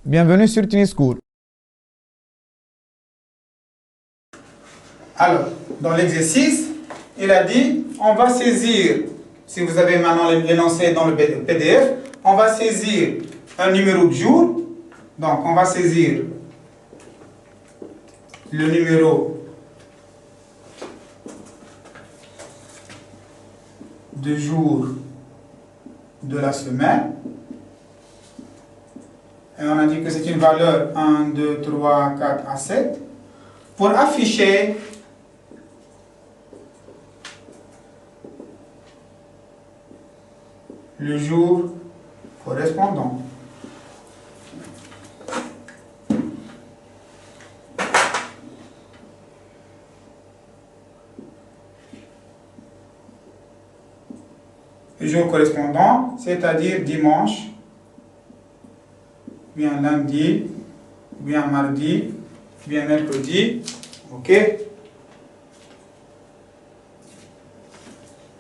Bienvenue sur Tunis School. Alors, dans l'exercice, il a dit, on va saisir, si vous avez maintenant l'énoncé dans le PDF, on va saisir un numéro de jour. Donc, on va saisir le numéro de jour de la semaine. Et on a dit que c'est une valeur 1, 2, 3, 4 à 7. Pour afficher le jour correspondant. Le jour correspondant, c'est-à-dire dimanche, bien lundi, bien mardi, bien mercredi, ok?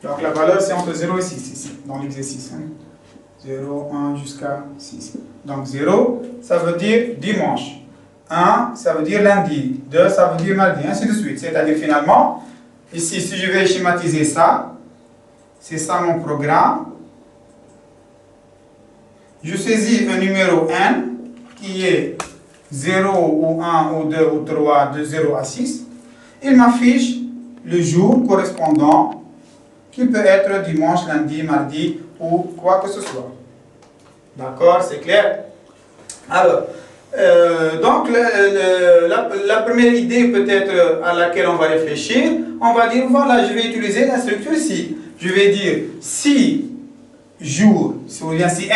Donc la valeur c'est entre 0 et 6 ici, dans l'exercice. 0, 1 jusqu'à 6. Donc 0, ça veut dire dimanche. 1, ça veut dire lundi. 2, ça veut dire mardi, ainsi de suite. C'est-à-dire finalement, ici, si je vais schématiser ça, c'est ça mon programme. Je saisis un numéro n qui est 0 ou 1 ou 2 ou 3 de 0 à 6. Il m'affiche le jour correspondant qui peut être dimanche, lundi, mardi ou quoi que ce soit. D'accord, c'est clair? Alors, donc la première idée peut-être à laquelle on va réfléchir, on va dire, voilà, je vais utiliser la structure si. Je vais dire si jour, si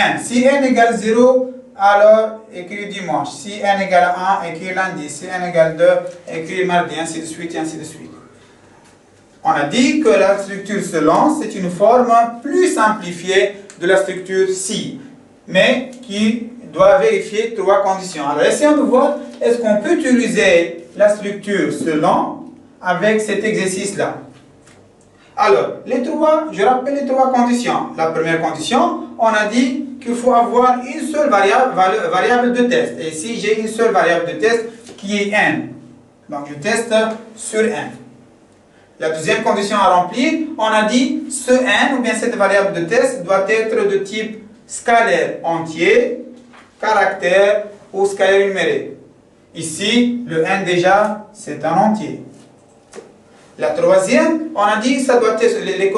n égale 0, alors écrire dimanche. Si n égale 1, écrire lundi. Si n égale 2, écrire mardi, ainsi de suite, et ainsi de suite. On a dit que la structure selon, c'est une forme plus simplifiée de la structure si, mais qui doit vérifier 3 conditions. Alors, essayons de voir, est-ce qu'on peut utiliser la structure selon avec cet exercice-là? Alors, je rappelle les 3 conditions. La première condition, on a dit qu'il faut avoir une seule variable de test. Et ici, j'ai une seule variable de test qui est n. Donc, je teste sur n. La deuxième condition à remplir, on a dit ce n, ou bien cette variable de test, doit être de type scalaire entier, caractère ou scalaire numérique. Ici, le n déjà, c'est un entier. La troisième, on a dit ça doit être, les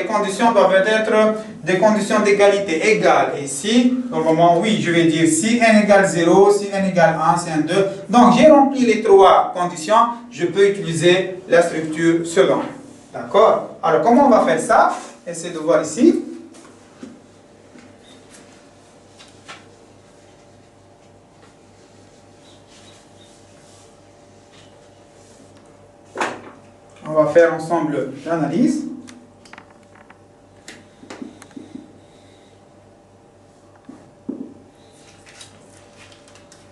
conditions doivent être des conditions d'égalité égales. Et ici, au moment oui, je vais dire si n égale 0, si n égale 1, si n 2. Donc j'ai rempli les 3 conditions, je peux utiliser la structure selon. D'accord? Alors comment on va faire ça? Essayez de voir ici. On va faire ensemble l'analyse.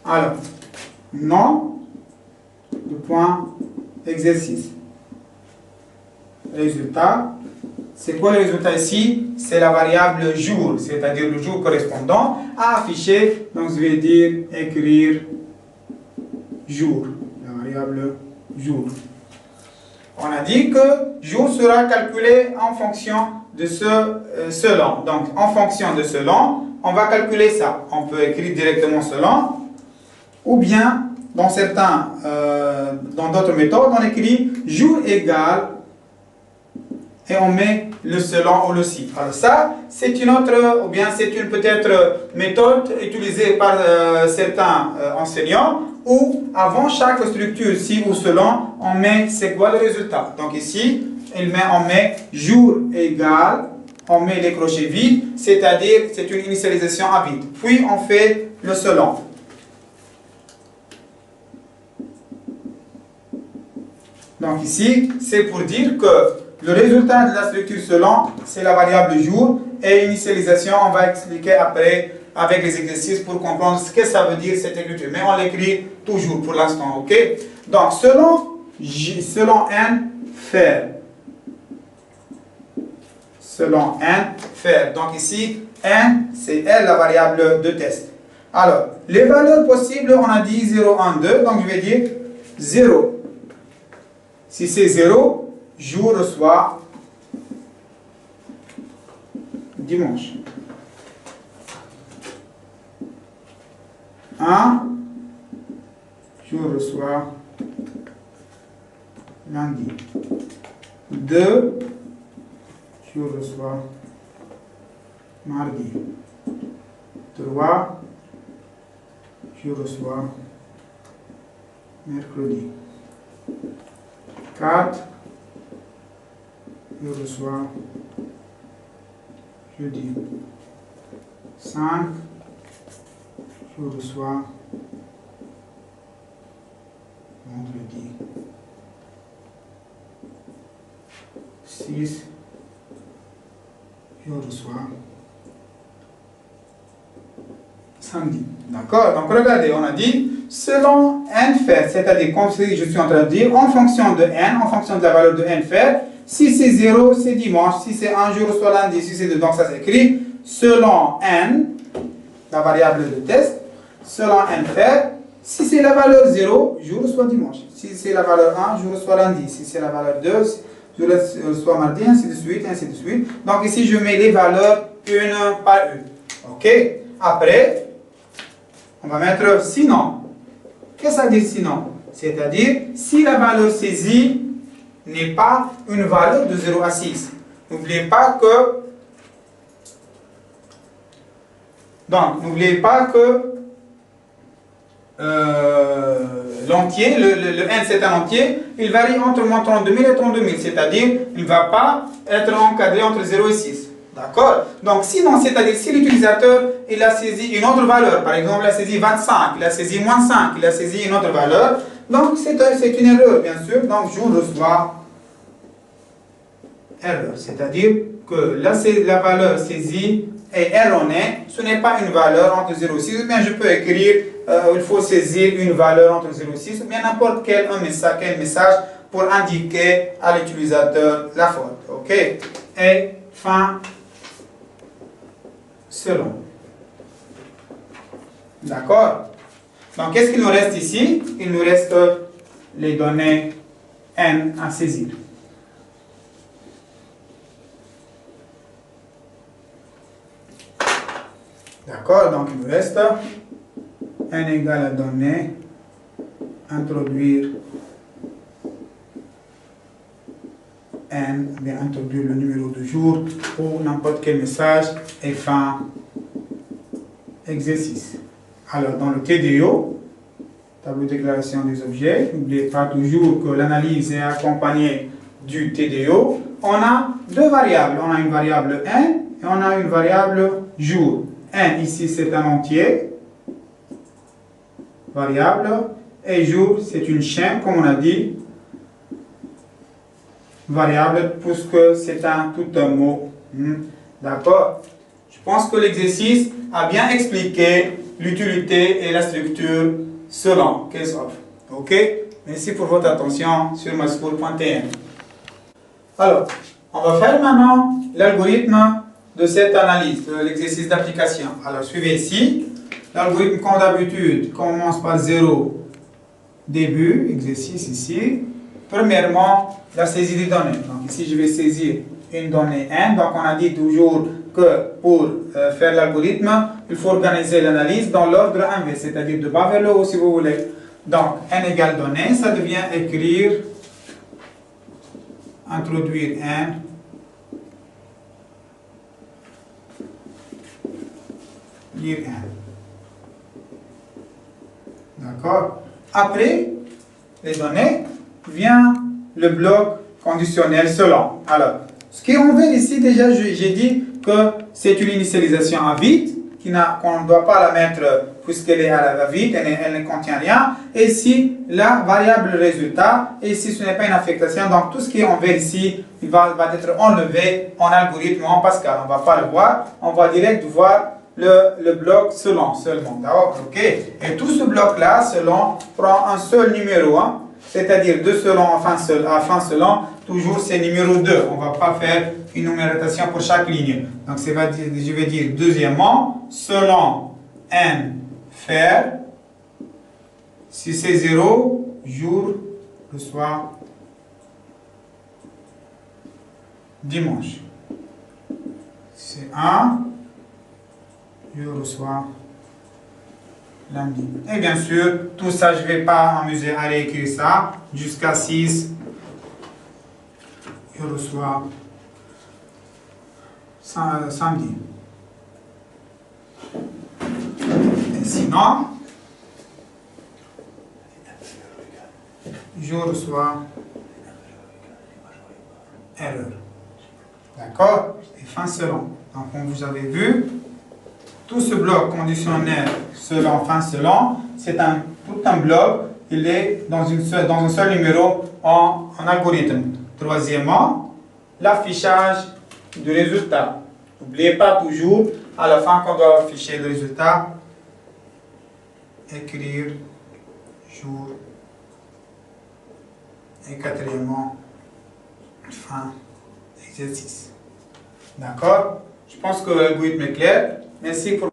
Alors, nom de point exercice. Résultat. C'est quoi le résultat ici? C'est la variable jour, c'est-à-dire le jour correspondant à afficher. Donc, je vais dire écrire jour. La variable jour. On a dit que jour sera calculé en fonction de selon. Donc, en fonction de selon, on va calculer ça. On peut écrire directement selon, ou bien, dans d'autres méthodes, on écrit jour égal, et on met le selon ou le si. Alors ça, c'est une autre, ou bien c'est une peut-être méthode utilisée par certains enseignants, où avant chaque structure si ou selon, on met c'est quoi le résultat. Donc ici, on met jour égal, on met les crochets vides, c'est-à-dire c'est une initialisation à vide. Puis on fait le selon. Donc ici, c'est pour dire que le résultat de la structure selon, c'est la variable jour, et initialisation, on va expliquer après avec les exercices pour comprendre ce que ça veut dire cette écriture. Mais on l'écrit toujours pour l'instant, ok? Donc, selon n, faire. Selon n, faire. Donc ici, n, c'est L, la variable de test. Alors, les valeurs possibles, on a dit 0, 1, 2, donc je vais dire 0. Si c'est 0, jour reçoit dimanche. 1, jour reçoit lundi. 2, jour reçoit mardi. 3, je reçois mercredi. 4, je reçois jeudi. 5, je reçois vendredi. 6, je reçois samedi. D'accord? Donc regardez, on a dit selon n faire, c'est-à-dire comme je suis en train de dire, en fonction de n, en fonction de la valeur de n faire, si c'est 0, c'est dimanche, si c'est 1 jour, soit lundi, si c'est 2, donc ça s'écrit selon n, la variable de test, selon n faire, si c'est la valeur 0, jour, soit dimanche. Si c'est la valeur 1, jour, soit lundi. Si c'est la valeur 2, jour, soit mardi, ainsi de suite, ainsi de suite. Donc ici, je mets les valeurs une par une. OK? Après, on va mettre sinon. Qu'est-ce que ça dit sinon? C'est-à-dire, si la valeur saisie n'est pas une valeur de 0 à 6. N'oubliez pas que l'entier, le n c'est un entier, il varie entre moins 32 000 et 32 000, c'est-à-dire il ne va pas être encadré entre 0 et 6. D'accord? Donc sinon, c'est-à-dire si l'utilisateur il a saisi une autre valeur, par exemple il a saisi 25, il a saisi moins 5, il a saisi une autre valeur, donc c'est une erreur bien sûr, donc je reçois erreur, c'est-à-dire que la valeur saisie est erronée, ce n'est pas une valeur entre 0 et 6, ou bien je peux écrire il faut saisir une valeur entre 0 et 6, ou bien n'importe quel message pour indiquer à l'utilisateur la faute. Ok? Et fin selon. D'accord? Donc qu'est-ce qu'il nous reste ici? Il nous reste les données n à saisir. D'accord, donc il nous reste n égale à donner, introduire n, bien introduire le numéro du jour ou n'importe quel message et fin exercice. Alors dans le TDO, tableau de déclaration des objets, n'oubliez pas toujours que l'analyse est accompagnée du TDO. On a deux variables, on a une variable n et on a une variable jour. N ici c'est un entier, variable, et jour c'est une chaîne, comme on a dit, variable, puisque c'est tout un mot. D'accord? Je pense que l'exercice a bien expliqué l'utilité et la structure selon case of. Ok? Merci pour votre attention sur myschool.tn. Alors, on va faire maintenant l'algorithme de cette analyse, de l'exercice d'application. Alors, suivez ici. L'algorithme, comme d'habitude, commence par 0, début, exercice ici. Premièrement, la saisie des données. Donc ici, je vais saisir une donnée n. Donc on a dit toujours que pour faire l'algorithme, il faut organiser l'analyse dans l'ordre inverse, c'est-à-dire de bas vers le haut si vous voulez. Donc n égale donnée, ça devient écrire, introduire n, lire n. D'accord? Après les données, vient le bloc conditionnel selon. Alors, ce qu'on veut ici, déjà, j'ai dit que c'est une initialisation à vide, qu'on ne doit pas la mettre puisqu'elle est à la vide, elle ne contient rien. Et ici, la variable résultat, et ici, ce n'est pas une affectation. Donc, tout ce qui est en vert ici, il va être enlevé en algorithme en Pascal. On ne va pas le voir, on va direct voir le bloc selon seulement. D'accord? Ok. Et tout ce bloc-là, selon, prend un seul numéro, hein, c'est-à-dire 2 selon, enfin selon, toujours c'est numéro 2. On ne va pas faire une numérotation pour chaque ligne. Donc je vais dire deuxièmement, selon n faire. Si c'est 0, jour, le soir, dimanche. Si c'est 1, jour, le soir, lundi. Et bien sûr, tout ça, je ne vais pas m'amuser à réécrire ça. Jusqu'à 6, jour, le soir, samedi. Et sinon, jour, soir, erreur. D'accord? Et fin selon. Donc, comme vous avez vu, tout ce bloc conditionnel selon, fin selon, c'est tout un bloc. Il est dans un seul numéro en algorithme. Troisièmement, l'affichage du résultat. N'oubliez pas toujours, à la fin, quand on doit afficher le résultat, écrire jour. Et quatrièmement, fin exercice. D'accord? Je pense que l'algorithme est clair. Merci pour